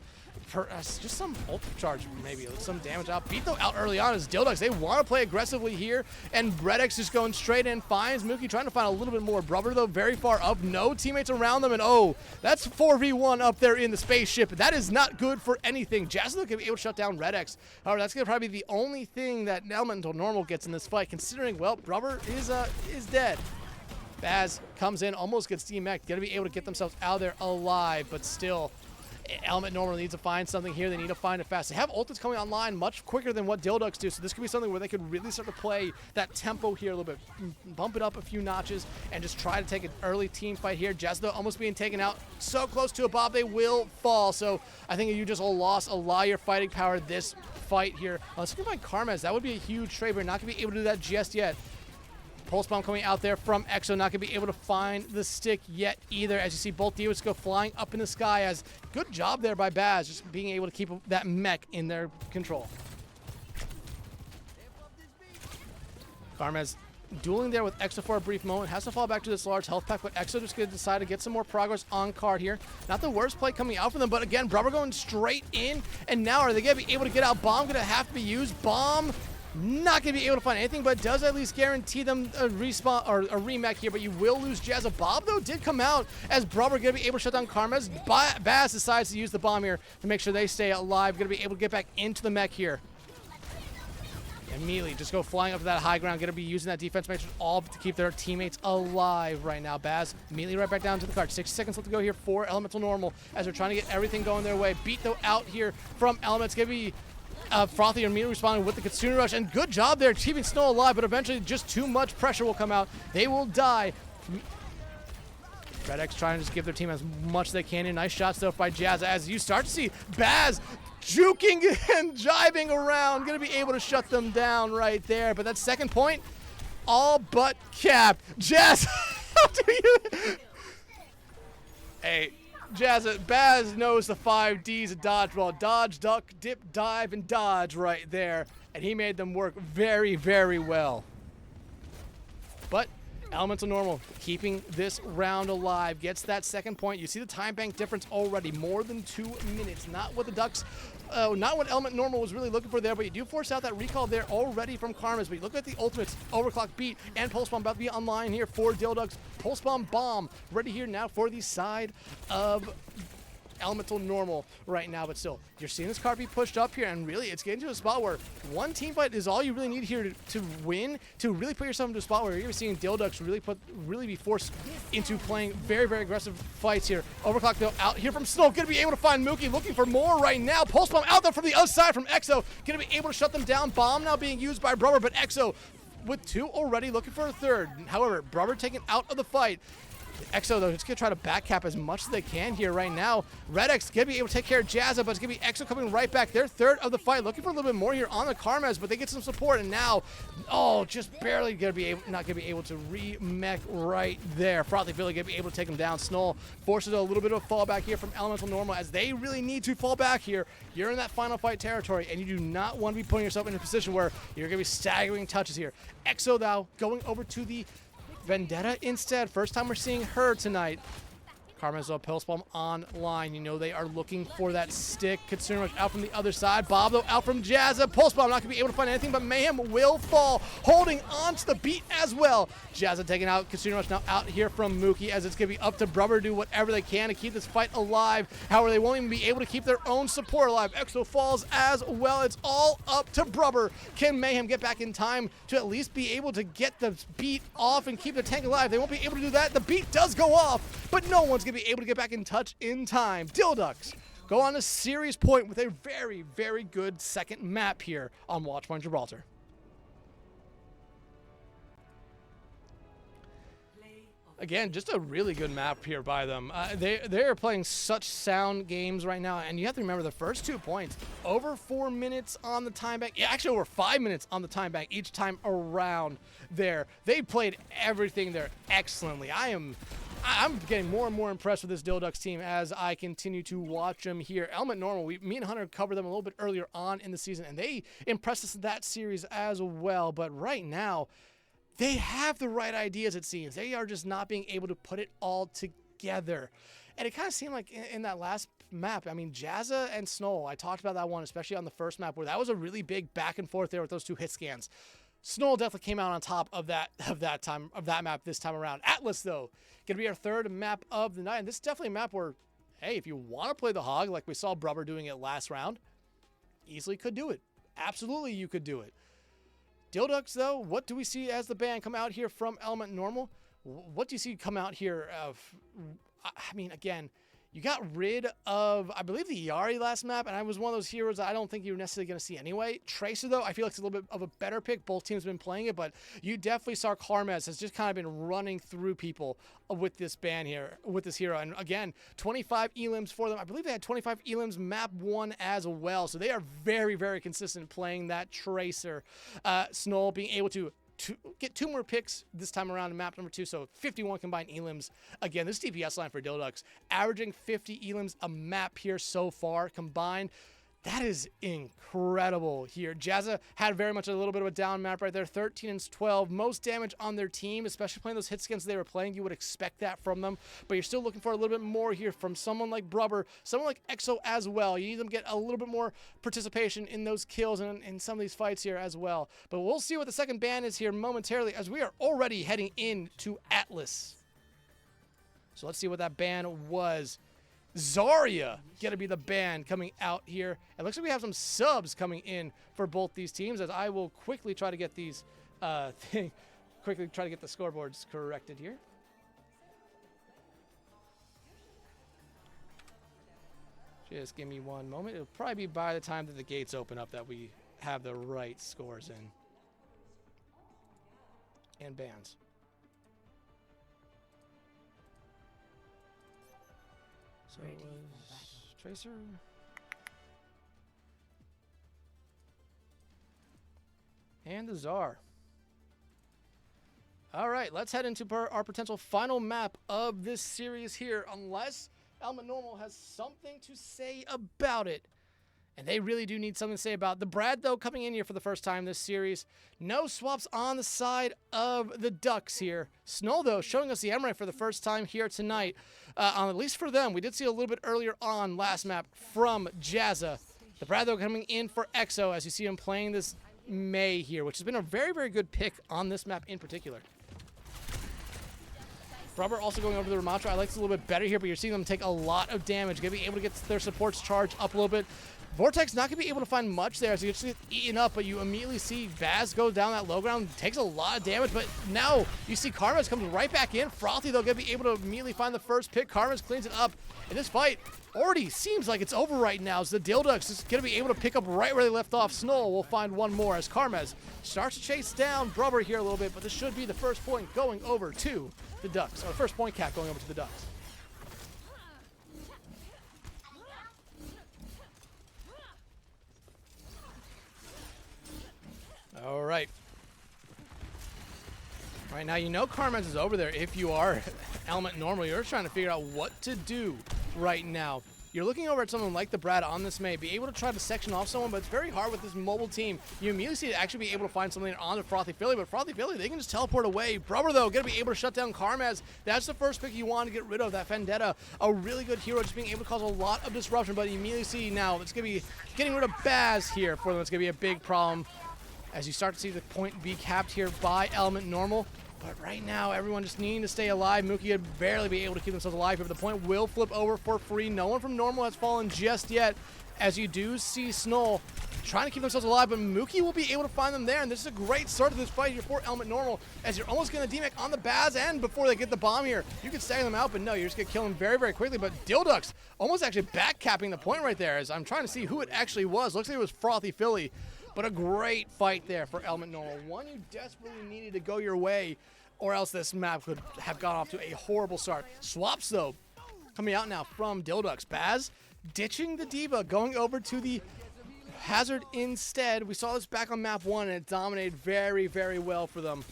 just some ult charge, maybe some damage out. Beat though out early on as Dhillducks, they want to play aggressively here, and Red X just going straight in, finds Mookie trying to find a little bit more. Brubber though very far up, no teammates around them, and oh, that's 4v1 up there in the spaceship. That is not good for anything. Jazza though can be able to shut down Red X. However, that's gonna probably be the only thing that Elemental Normal gets in this fight, considering, well, Brubber is dead. Baz comes in, almost gets demeched, gonna be able to get themselves out of there alive, but still, Element Normal needs to find something here. They need to find it fast. They have ultimates coming online much quicker than what Dhillducks do, so this could be something where they could really start to play that tempo here a little bit, bump it up a few notches, and just try to take an early team fight here. Jazz though almost being taken out, so close to a Bob, they will fall. So I think you just lost a lot of your fighting power this fight here. Unless you can find Karmaz, that would be a huge trade, but not gonna be able to do that just yet. Pulse Bomb coming out there from Exo, not going to be able to find the stick yet either, as you see both Divas go flying up in the sky. As good job there by Baz, just being able to keep that mech in their control. Karmaz dueling there with Exo for a brief moment. Has to fall back to this large health pack, but Exo just going to decide to get some more progress on card here. Not the worst play coming out for them, but again, Brubber going straight in. And now are they going to be able to get out? Bomb going to have to be used. Bomb not going to be able to find anything, but does at least guarantee them a respawn or a remake here, but you will lose Jazza. Bob, though, did come out as Brubber going to be able to shut down Karmaz. Baz decides to use the bomb here to make sure they stay alive. Going to be able to get back into the mech here. Immediately just go flying up to that high ground. Going to be using that defense matrix all to keep their teammates alive right now. Baz immediately right back down to the card. 60 seconds left to go here for Elemental Normal as they're trying to get everything going their way. Beat, though, out here from Elements. Going to be Frothy immediately responding with the Kitsune Rush, and good job there keeping Snow alive, but eventually just too much pressure will come out. They will die. Red X trying to just give their team as much as they can here. Nice shots, though, by Jazz as you start to see Baz juking and jiving around. Going to be able to shut them down right there, but that second point, all but capped. Jazz, how do you... Hey. Baz knows the 5 Ds of dodgeball. Dodge, duck, dip, dive, and dodge right there. And he made them work very, very well. But Elemental Normal keeping this round alive. Gets that second point. You see the time bank difference already. More than 2 minutes. Not what the Ducks... not what Element Normal was really looking for there, but you do force out that recall there already from Karmaz. But you look at the ultimates, Overclock, Beat, and Pulse Bomb about to be online here for Dhillducks. Pulse Bomb ready here now for the side of Elemental Normal right now, but still, you're seeing this card be pushed up here, and really, it's getting to a spot where one team fight is all you really need here to win, to really put yourself into a spot where you're seeing Dhillducks really be forced into playing very, very aggressive fights here. Overclock, though, out here from Snow, gonna be able to find Mookie, looking for more right now. Pulse Bomb out there from the other side from Exo, gonna be able to shut them down. Bomb now being used by Brubber, but Exo with 2 already, looking for a third. However, Brubber taken out of the fight. Exo, though, just going to try to back cap as much as they can here right now. Red X going to be able to take care of Jazza, but it's going to be Exo coming right back. They're third of the fight, looking for a little bit more here on the Karmaz, but they get some support, and now, just barely going to be able, not going to be able to re-mech right there. Frothy Philly going to be able to take him down. Snow forces a little bit of a fallback here from Elemental Normal as they really need to fall back here. You're in that final fight territory, and you do not want to be putting yourself in a position where you're going to be staggering touches here. Exo, though, going over to the Vendetta instead. First time we're seeing her tonight. Karmaz Pulse Bomb online. You know they are looking for that stick. Kitsune Rush out from the other side. Bob, though, out from Jazza. Pulse Bomb not going to be able to find anything, but Mayhem will fall. Holding on to the beat as well. Jazza taking out Kitsune Rush now out here from Mookie as it's going to be up to Brubber to do whatever they can to keep this fight alive. However, they won't even be able to keep their own support alive. Exo falls as well. It's all up to Brubber. Can Mayhem get back in time to at least be able to get the beat off and keep the tank alive? They won't be able to do that. The beat does go off, but no one's going to be able to get back in touch in time. Dhillducks go on a series point with a very, very good second map here on Watchpoint Gibraltar. Again, just a really good map here by them. They are playing such sound games right now, and you have to remember the first 2 points, over 4 minutes on the time bank. Yeah, actually over 5 minutes on the time bank each time around there. They played everything there excellently. I'm getting more and more impressed with this Dhillducks team as I continue to watch them here. Element Normal, me and Hunter covered them a little bit earlier on in the season, and they impressed us in that series as well. But right now, they have the right ideas, it seems. They are just not being able to put it all together. And it kind of seemed like in that last map, I mean, Jazza and Snow, I talked about that one, especially on the first map, where that was a really big back and forth there with those 2 hit scans. Snow definitely came out on top of that map this time around. Atlas, though, gonna be our third map of the night, and this is definitely a map where, hey, if you want to play the hog like we saw Brubber doing it last round, easily could do it. Absolutely, you could do it. Dhillducks, though, what do we see as the band come out here from Element Normal? What do you see come out here of? I mean, again, you got rid of, I believe, the Yari last map, and I was one of those heroes that I don't think you're necessarily going to see anyway. Tracer, though, I feel like it's a little bit of a better pick. Both teams have been playing it, but you definitely saw Karmaz has just kind of been running through people with this band here, with this hero. And again, 25 elims for them. I believe they had 25 elims map 1 as well, so they are very, very consistent playing that Tracer. Snow being able to get 2 more picks this time around in map number 2, so 51 combined elims. Again, this DPS line for Dhillducks, averaging 50 elims a map here so far combined. That is incredible here. Jazza had very much a little bit of a down map right there. 13 and 12. Most damage on their team, especially playing those hit skins they were playing. You would expect that from them. But you're still looking for a little bit more here from someone like Brubber, someone like EXO as well. You need them to get a little bit more participation in those kills and in some of these fights here as well. But we'll see what the second ban is here momentarily as we are already heading into Atlas. So let's see what that ban was. Zarya gonna be the ban coming out here. It looks like we have some subs coming in for both these teams, as I will quickly try to get these quickly try to get the scoreboards corrected here. Just give me one moment. It'll probably be by the time that the gates open up that we have the right scores in. And bans. So it was Tracer. And the Czar. All right, let's head into our potential final map of this series here, unless Element Normal has something to say about it. And they really do need something to say about it. The Brad, though, coming in here for the first time this series. No swaps on the side of the Ducks here. Snow, though, showing us the Emerald for the first time here tonight. At least for them. We did see a little bit earlier on last map from Jazza. The Brad, though, coming in for EXO as you see him playing this May here, which has been a very, very good pick on this map in particular. Robert also going over the Ramattra. I like this a little bit better here, but you're seeing them take a lot of damage. Going to be able to get their supports charged up a little bit. Vortex not going to be able to find much there as he gets eaten up, but you immediately see Baz go down that low ground, takes a lot of damage, but now you see Karmas comes right back in. Frothy, though, going to be able to immediately find the first pick. Karmas cleans it up, and this fight already seems like it's over right now, as the Dhillducks is going to be able to pick up right where they left off. Snow will find one more as Karmas starts to chase down Brubber here a little bit, but this should be the first point going over to the Ducks, or first point cap going over to the Ducks. All right. Right now, you know Carmen's is over there. If you are Element Normal, you're trying to figure out what to do right now. You're looking over at someone like the Brad on this May, be able to try to section off someone, but it's very hard with this mobile team. You immediately see to actually be able to find something on the Frothy Philly, but Frothy Philly, they can just teleport away. Brubber, though, going to be able to shut down Karmaz. That's the first pick you want to get rid of, that Vendetta. A really good hero, just being able to cause a lot of disruption, but you immediately see now it's going to be getting rid of Baz here for them. It's going to be a big problem as you start to see the point be capped here by Element Normal. But right now, everyone just needing to stay alive. Mookie would barely be able to keep themselves alive here, but the point will flip over for free. No one from Normal has fallen just yet, as you do see Snow trying to keep themselves alive, but Mookie will be able to find them there, and this is a great start to this fight here for Element Normal, as you're almost going to DMAC on the Baz, and before they get the bomb here, you can stagger them out, but no, you're just going to kill them very, very quickly. But Dhillducks almost actually back-capping the point right there, as I'm trying to see who it actually was. Looks like it was Frothy Philly. But a great fight there for Element Normal. One you desperately needed to go your way, or else this map could have gone off to a horrible start. Swaps, though, coming out now from Dhillducks. Baz ditching the Diva, going over to the Hazard instead. We saw this back on map 1, and it dominated very, very well for them.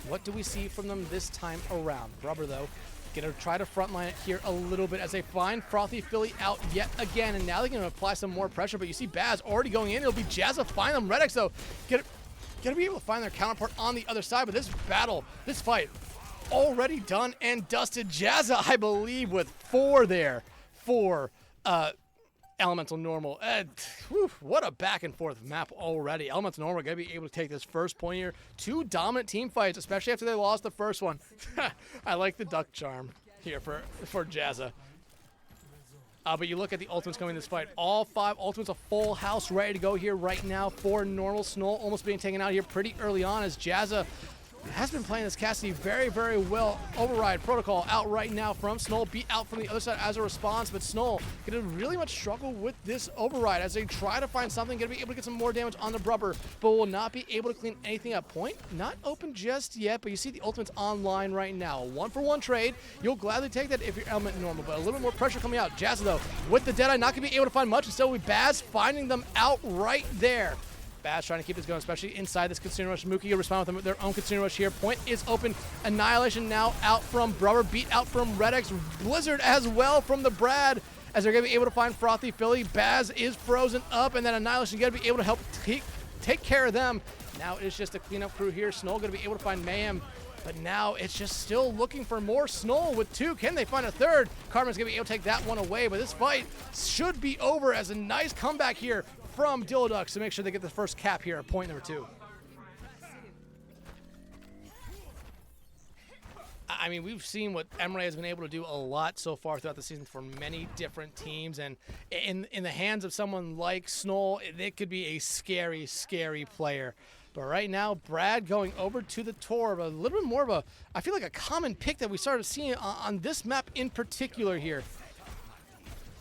What do we see from them this time around? Rubber, though, going to try to frontline it here a little bit as they find Frothy Philly out yet again, and now they're going to apply some more pressure, but you see Baz already going in. It'll be Jazza find them. Red X, though, going to be able to find their counterpart on the other side, but this battle, this fight, already done and dusted. Jazza, I believe, with 4 there for Elemental Normal. Whew, what a back and forth map already. Elemental Normal going to be able to take this first point here. 2 dominant team fights, especially after they lost the first one. I like the duck charm here for Jazza. But you look at the ultimates coming in this fight. All 5 ultimates, a full house ready to go here right now for Normal. Snow almost being taken out here pretty early on, as Jazza has been playing this Cassidy very, very well. Override protocol out right now from Snow, beat out from the other side as a response, but Snow going to really much struggle with this override as they try to find something, going to be able to get some more damage on the Brubber, but will not be able to clean anything up. Point not open just yet, but you see the ultimates online right now. A 1-for-1 trade. You'll gladly take that if you're Element Normal, but a little bit more pressure coming out. Jazza, though, with the Deadeye, not going to be able to find much. Instead, we Baz finding them out right there. Baz trying to keep this going, especially inside this Consumer Rush. Mookie will respond with their own Consumer Rush here. Point is open. Annihilation now out from Brubber. Beat out from Red X. Blizzard as well from the Brad. as they're going to be able to find Frothy Philly. Baz is frozen up, and then Annihilation going to be able to help take care of them. Now it's just a cleanup crew here. Snow going to be able to find Mayhem, but now it's just still looking for more. Snow with 2. Can they find a third? Karma's going to be able to take that one away, but this fight should be over as a nice comeback here from Dhillducks to make sure they get the first cap here at point number 2. I mean, we've seen what Emre has been able to do a lot so far throughout the season for many different teams, and in the hands of someone like Snow, it could be a scary, scary player. But right now, Brad going over to the Torb, a little bit more of a, I feel like a common pick that we started seeing on this map in particular here.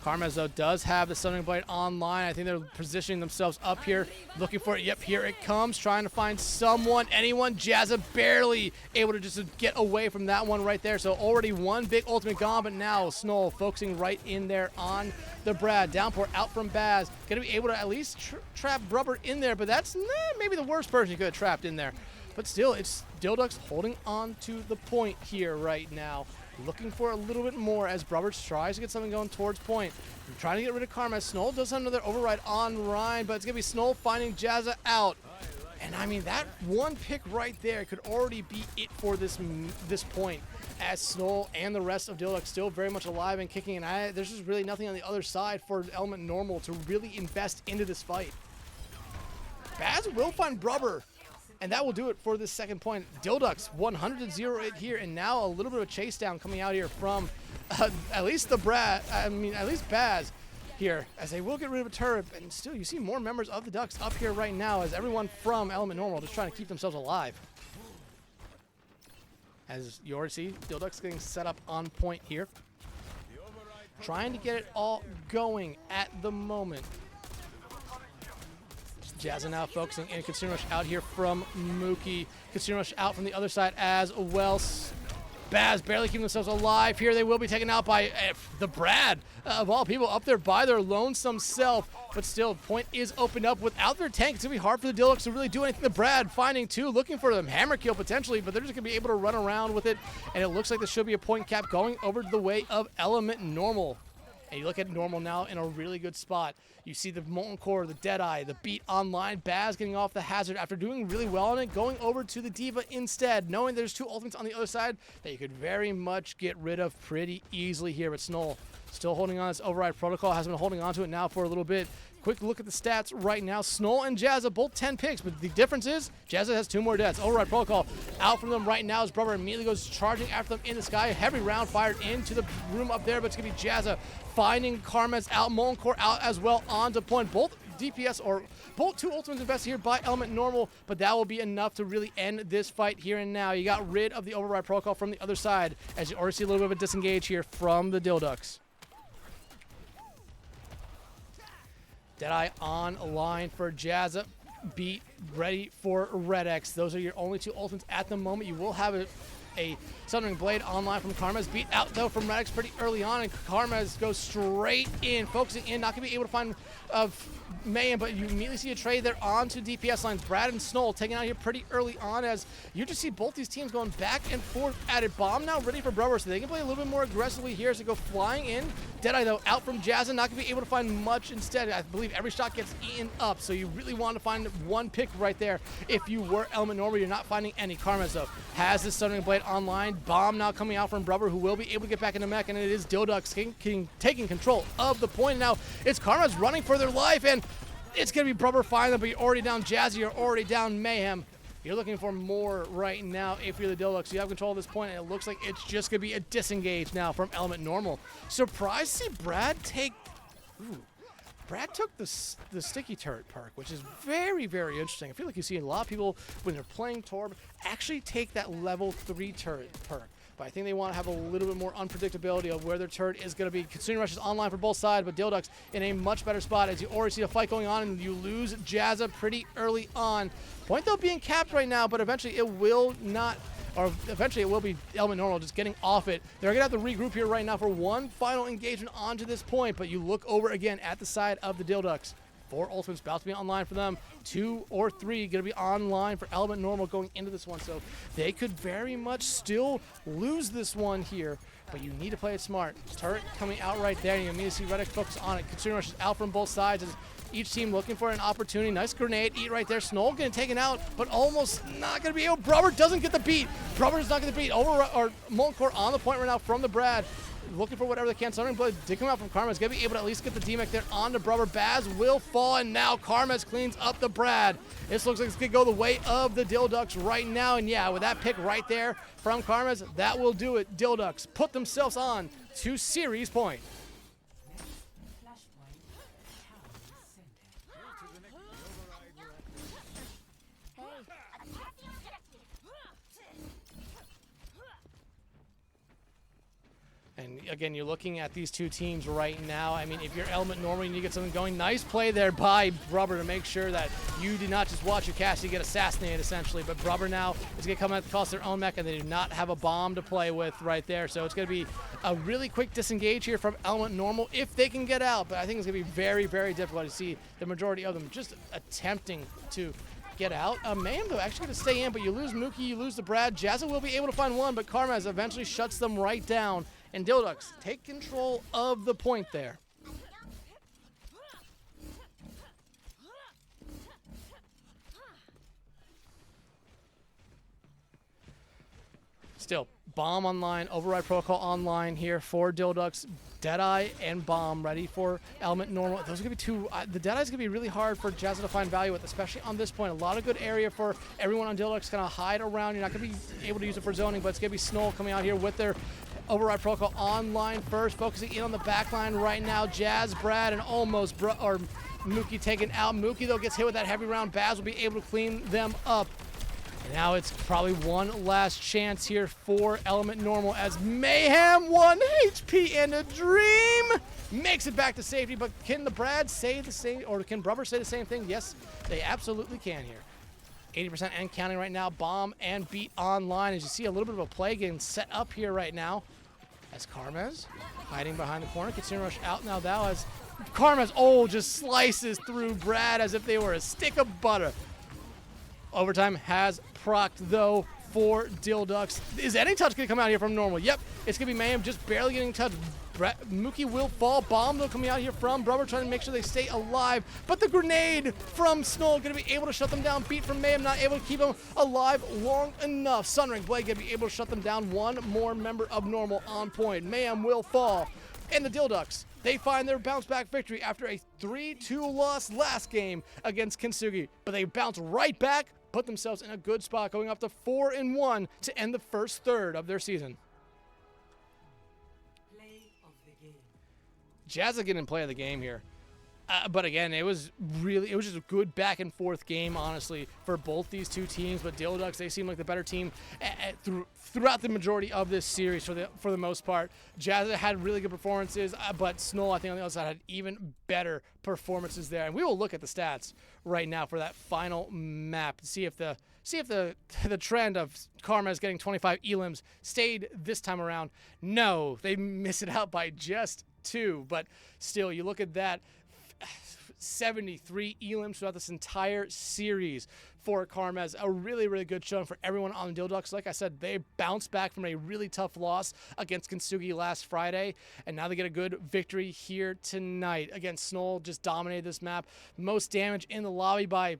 Karmaz, though, does have the Stunning Blade online. I think they're positioning themselves up here, looking for it. Yep, here it comes, trying to find someone, anyone. Jazza barely able to just get away from that one right there. So already one big ultimate gone, but now Snow focusing right in there on the Brad. Downpour out from Baz. Going to be able to at least trap Brubber in there, but that's maybe the worst person you could have trapped in there. But still, it's Dhillducks holding on to the point here right now. Looking for a little bit more as Brubber tries to get something going towards point. Trying to get rid of Karma. Snow does have another override on Ryan, but it's going to be Snow finding Jazza out. And I mean, that one pick right there could already be it for this point, as Snow and the rest of Dhillducks still very much alive and kicking. And there's just really nothing on the other side for Element Normal to really invest into this fight. Baz will find Brubber, and that will do it for this second point. Dhillducks 100-0 it here, and now a little bit of a chase down coming out here from at least Baz here, as they will get rid of a turret. And still, you see more members of the Ducks up here right now, as everyone from Element Normal just trying to keep themselves alive. As you already see, Dhillducks getting set up on point here, trying to get it all going at the moment. Jazza now focusing in. Consumer Rush out here from Mookie. Consumer Rush out from the other side as well. Baz barely keeping themselves alive here. They will be taken out by the Brad, of all people, up there by their lonesome self. But still, point is opened up. Without their tank, it's going to be hard for the Dhillducks to really do anything. The Brad finding 2, looking for them. Hammer kill potentially, but they're just going to be able to run around with it. And it looks like there should be a point cap going over the way of Element Normal. And you look at Normal now in a really good spot. You see the Molten Core, the Deadeye, the Beat online. Baz getting off the Hazard after doing really well on it, going over to the Diva instead, knowing there's 2 ultimates on the other side that you could very much get rid of pretty easily here. But Snow still holding on to this Override Protocol, has been holding on to it now for a little bit. Quick look at the stats right now. Snow and Jazza both 10 picks, but the difference is Jazza has 2 more deaths. Override Protocol out from them right now as Brubber immediately goes charging after them in the sky. Heavy round fired into the room up there, but it's going to be Jazza finding Karma's out. Molten Core out as well onto point. Both DPS or both 2 ultimates invested here by Element Normal, but that will be enough to really end this fight here and now. You got rid of the Override Protocol from the other side, as you already see a little bit of a disengage here from the Dhillducks. Deadeye on line for Jazza. Beat ready for Red X. Those are your only 2 ultimates at the moment. You will have a Sundering Blade online from Karmaz. Beat out though from Red X pretty early on, and Karmaz goes straight in, focusing in, not going to be able to find Mayhem, but you immediately see a trade there onto DPS lines. Brad and Snow taking out here pretty early on, as you just see both these teams going back and forth at it. Bomb now ready for Brubber, so they can play a little bit more aggressively here as they go flying in. Deadeye though out from Jazza, not going to be able to find much instead. I believe every shot gets eaten up, so you really want to find one pick right there. If you were Element Normal, you're not finding any. Karmaz though has this Stunning Blade online. Bomb now coming out from Brubber, who will be able to get back into mech, and it is Dhillducks taking control of the point. Now it's Karmaz running for their life, and it's going to be Brubber finding them, but you're already down Jazzy, you're already down Mayhem. You're looking for more right now if you're the Dhillducks. You have control of this point, and it looks like it's just going to be a disengage now from Element Normal. Surprised to see Brad take... Ooh. Brad took the Sticky Turret perk, which is very, very interesting. I feel like you see a lot of people, when they're playing Torb, actually take that level 3 turret perk. But I think they want to have a little bit more unpredictability of where their turret is going to be. Consuming Rush is online for both sides, but Dhillducks in a much better spot, as you already see a fight going on, and you lose Jazza pretty early on. Point though being capped right now, but eventually it will not, or eventually it will be Element Normal just getting off it. They're going to have to regroup here right now for one final engagement onto this point, but you look over again at the side of the Dhillducks. 4 ultimates about to be online for them. 2 or 3 going to be online for Element Normal going into this one. So they could very much still lose this one here. but you need to play it smart. Turret coming out right there. You immediately see Reddick focus on it. Consumer Rush is out from both sides. As each team looking for an opportunity. Nice grenade. Eat right there. Snow getting taken out, but almost not going to be able. Brubber doesn't get the beat. Brubber is not going to beat. Molten Core on the point right now from the Brad. Looking for whatever they can. Sundering Blade did come out from Karma. Is going to be able to at least get the DMAC there onto Brubber. Baz will fall, and now Karmaz cleans up the Brad. This looks like it's going to go the way of the Dhillducks right now. And yeah, with that pick right there from Karmaz, that will do it. Dhillducks put themselves on to series point. And again, you're looking at these two teams right now. I mean, if you're Element normal, you need to get something going. Nice play there by Brubber to make sure that you do not just watch your cast, you get assassinated essentially. But Brubber now is going to come at the cost of their own mech, and they do not have a bomb to play with right there. So it's going to be a really quick disengage here from Element normal if they can get out. But I think it's going to be very, very difficult to see the majority of them just attempting to get out. Mayhem, though, actually going to stay in, but you lose Mookie, you lose the Brad. Jazza will be able to find one, but Karmaz eventually shuts them right down. And Dhillducks take control of the point there. Still, Bomb online, Override Protocol online here for Dhillducks. Deadeye and Bomb ready for Element normal. Those are going to be two. The Deadeye's going to be really hard for Jazza to find value with, especially on this point. A lot of good area for everyone on Dhillducks kind of hide around. You're not going to be able to use it for zoning, but it's going to be Snow coming out here with their Override Protocol online first, focusing in on the back line right now. Jazz, Brad, and almost Mookie taken out. Mookie, though, gets hit with that heavy round. Baz will be able to clean them up. And now it's probably one last chance here for Element normal as Mayhem, 1 HP and a dream, makes it back to safety. But can the Brad say the same, or can Brubber say the same thing? Yes, they absolutely can here. 80% and counting right now. Bomb and Beat online. As you see, a little bit of a play getting set up here right now. As Karmaz hiding behind the corner. Consumer Rush out now, though, as Karmaz, just slices through Brad as if they were a stick of butter. Overtime has procced, though, for Dhillducks. Is any touch going to come out here from normal? Yep, it's going to be Mayhem just barely getting touched. Mookie will fall. Bomb, though, coming out here from Brubber, trying to make sure they stay alive. But the grenade from Snow going to be able to shut them down. Beat from Mayhem, not able to keep them alive long enough. Sunring Blade going to be able to shut them down. One more member of normal on point. Mayhem will fall. And the Dhillducks, they find their bounce-back victory after a 3-2 loss last game against Kintsugi. But they bounce right back, put themselves in a good spot, going up to 4-1 to end the first third of their season. Jazza getting play of the game here. But again, it was just a good back and forth game, honestly, for both these two teams. But Dhillducks, they seem like the better team throughout the majority of this series for the most part. Jazza had really good performances, but Snow, I think, on the other side had even better performances there. And we will look at the stats right now for that final map to see if the trend of Karmaz getting 25 elims stayed this time around. No, they miss it out by just 2, but still, you look at that, 73 elims throughout this entire series for Karmaz. A really, really good showing for everyone on the Dhillducks. Like I said, they bounced back from a really tough loss against Kintsugi last Friday, and now they get a good victory here tonight. Again, Snow just dominated this map. Most damage in the lobby by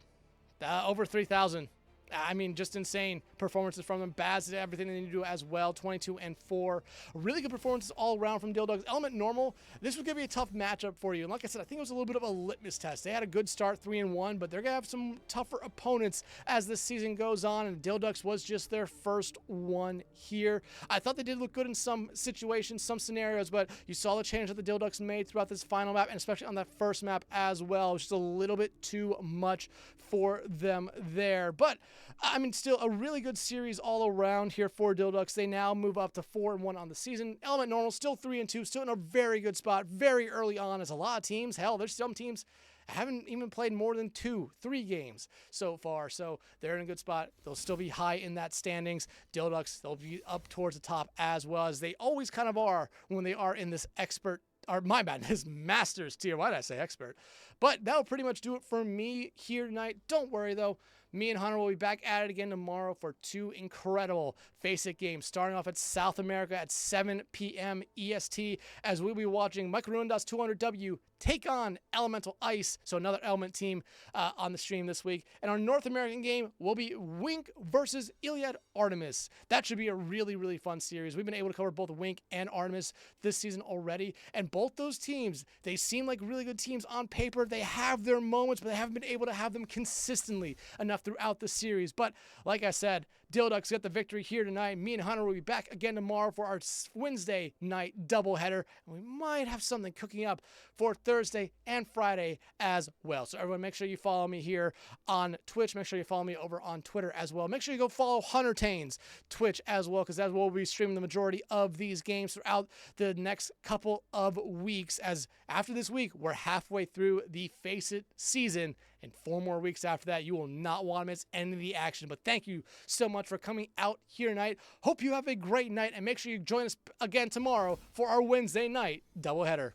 over 3,000. I mean, just insane performances from them. Baz did everything they need to do as well, 22-4. Really good performances all around from Dhillducks. Element normal, this was going to be a tough matchup for you. And like I said, I think it was a little bit of a litmus test. They had a good start, 3-1, but they're going to have some tougher opponents as this season goes on, and Dhillducks was just their first one here. I thought they did look good in some situations, some scenarios, but you saw the change that the Dhillducks made throughout this final map, and especially on that first map as well. It was just a little bit too much for them there. But I mean, still a really good series all around here for Dhillducks. They now move up to 4-1 on the season. Element normal still 3-2, still in a very good spot, very early on. As a lot of teams, hell, there's some teams haven't even played more than 2-3 games so far, so they're in a good spot. They'll still be high in that standings. Dhillducks, they'll be up towards the top as well, as they always kind of are when they are in this this Masters tier. Why did I say expert? But that'll pretty much do it for me here tonight. Don't worry, though. me and Hunter will be back at it again tomorrow for 2 incredible FaceIt games, starting off at South America at 7 p.m. EST, as we'll be watching Mike Rundas 200W take on Elemental Ice, so another Element team on the stream this week. And our North American game will be Wink versus Iliad Artemis. That should be a really, really fun series. We've been able to cover both Wink and Artemis this season already, and both those teams, they seem like really good teams on paper. They have their moments, but they haven't been able to have them consistently enough throughout the series. But like I said, Dhillducks get the victory here tonight. Me and Hunter will be back again tomorrow for our Wednesday night doubleheader, and we might have something cooking up for Thursday and Friday as well. So everyone, make sure you follow me here on Twitch. Make sure you follow me over on Twitter as well. Make sure you go follow Hunter Tane's Twitch as well, because that's where we'll be streaming the majority of these games throughout the next couple of weeks. As after this week, we're halfway through the FaceIt season, and 4 more weeks after that, you will not want to miss any of the action. But thank you so much for coming out here tonight. Hope you have a great night, and make sure you join us again tomorrow for our Wednesday night doubleheader.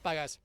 Bye, guys.